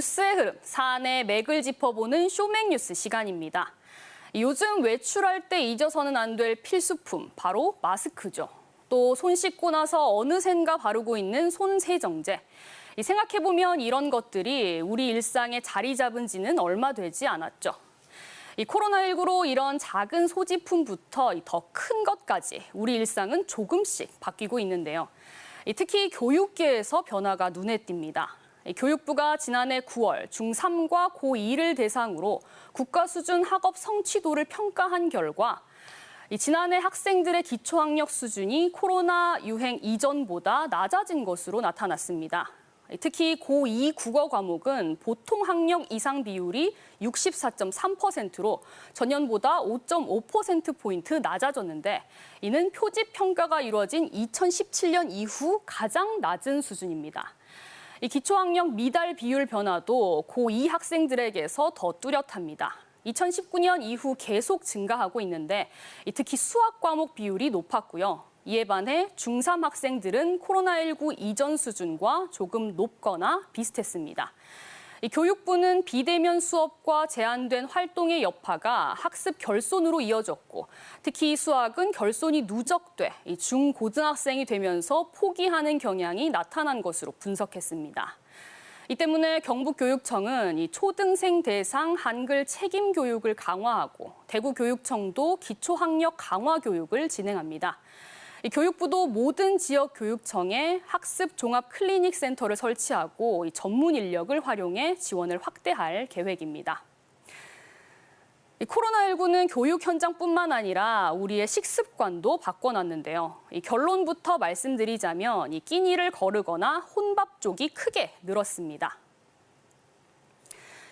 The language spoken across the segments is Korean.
뉴스의 흐름, 사안의 맥을 짚어보는 쇼맥뉴스 시간입니다. 요즘 외출할 때 잊어서는 안 될 필수품, 바로 마스크죠. 또 손 씻고 나서 어느샌가 바르고 있는 손세정제. 생각해보면 이런 것들이 우리 일상에 자리 잡은 지는 얼마 되지 않았죠. 코로나19로 이런 작은 소지품부터 더 큰 것까지 우리 일상은 조금씩 바뀌고 있는데요. 특히 교육계에서 변화가 눈에 띕니다. 교육부가 지난해 9월 중3과 고2를 대상으로 국가 수준 학업 성취도를 평가한 결과 지난해 학생들의 기초학력 수준이 코로나 유행 이전보다 낮아진 것으로 나타났습니다. 특히 고2 국어 과목은 보통 학력 이상 비율이 64.3%로 전년보다 5.5%포인트 낮아졌는데 이는 표지 평가가 이루어진 2017년 이후 가장 낮은 수준입니다. 이 기초학력 미달 비율 변화도 고2 학생들에게서 더 뚜렷합니다. 2019년 이후 계속 증가하고 있는데 특히 수학 과목 비율이 높았고요. 이에 반해 중3 학생들은 코로나19 이전 수준과 조금 높거나 비슷했습니다. 교육부는 비대면 수업과 제한된 활동의 여파가 학습 결손으로 이어졌고 특히 수학은 결손이 누적돼 중고등학생이 되면서 포기하는 경향이 나타난 것으로 분석했습니다. 이 때문에 경북교육청은 초등생 대상 한글 책임 교육을 강화하고 대구교육청도 기초학력 강화 교육을 진행합니다. 교육부도 모든 지역 교육청에 학습 종합 클리닉 센터를 설치하고 전문 인력을 활용해 지원을 확대할 계획입니다. 코로나19는 교육 현장뿐만 아니라 우리의 식습관도 바꿔놨는데요. 결론부터 말씀드리자면 끼니를 거르거나 혼밥 쪽이 크게 늘었습니다.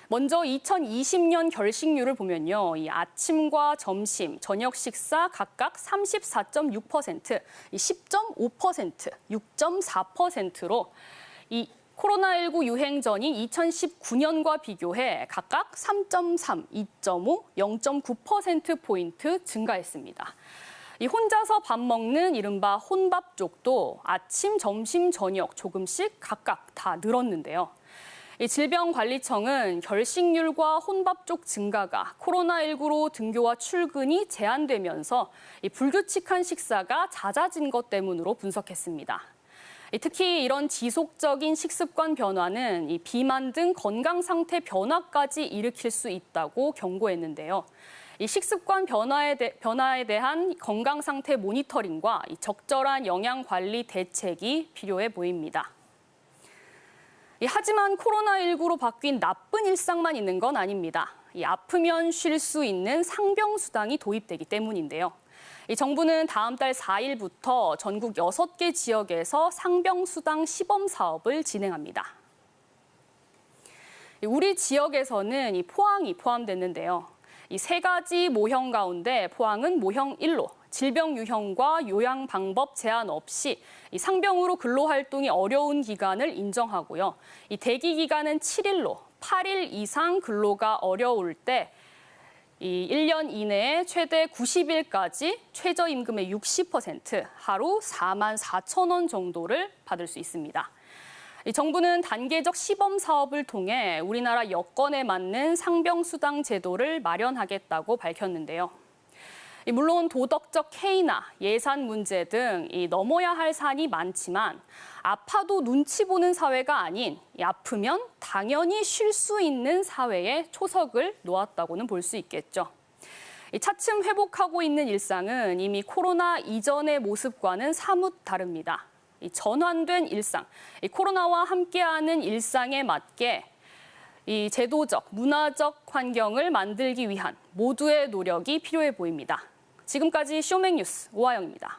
먼저 2020년 결식률을 보면요. 아침과 점심, 저녁 식사 각각 34.6%, 10.5%, 6.4%로 코로나19 유행 전인 2019년과 비교해 각각 3.3, 2.5, 0.9%포인트 증가했습니다. 혼자서 밥 먹는 이른바 혼밥 쪽도 아침, 점심, 저녁 조금씩 각각 다 늘었는데요. 질병관리청은 결식률과 혼밥 쪽 증가가 코로나19로 등교와 출근이 제한되면서 불규칙한 식사가 잦아진 것 때문으로 분석했습니다. 특히 이런 지속적인 식습관 변화는 비만 등 건강 상태 변화까지 일으킬 수 있다고 경고했는데요. 식습관 변화에 대한 건강 상태 모니터링과 적절한 영양 관리 대책이 필요해 보입니다. 하지만 코로나19로 바뀐 나쁜 일상만 있는 건 아닙니다. 아프면 쉴 수 있는 상병수당이 도입되기 때문인데요. 정부는 다음 달 4일부터 전국 6개 지역에서 상병수당 시범 사업을 진행합니다. 우리 지역에서는 포항이 포함됐는데요. 이 세 가지 모형 가운데 포항은 모형 1로 질병 유형과 요양 방법 제한 없이 상병으로 근로 활동이 어려운 기간을 인정하고요. 대기 기간은 7일로 8일 이상 근로가 어려울 때 1년 이내에 최대 90일까지 최저임금의 60%, 하루 4만 4천 원 정도를 받을 수 있습니다. 정부는 단계적 시범 사업을 통해 우리나라 여건에 맞는 상병수당 제도를 마련하겠다고 밝혔는데요. 물론 도덕적 해이나 예산 문제 등 넘어야 할 산이 많지만 아파도 눈치 보는 사회가 아닌 아프면 당연히 쉴 수 있는 사회에 초석을 놓았다고는 볼 수 있겠죠. 차츰 회복하고 있는 일상은 이미 코로나 이전의 모습과는 사뭇 다릅니다. 전환된 일상, 코로나와 함께하는 일상에 맞게 제도적, 문화적 환경을 만들기 위한 모두의 노력이 필요해 보입니다. 지금까지 쇼맥뉴스 오하영입니다.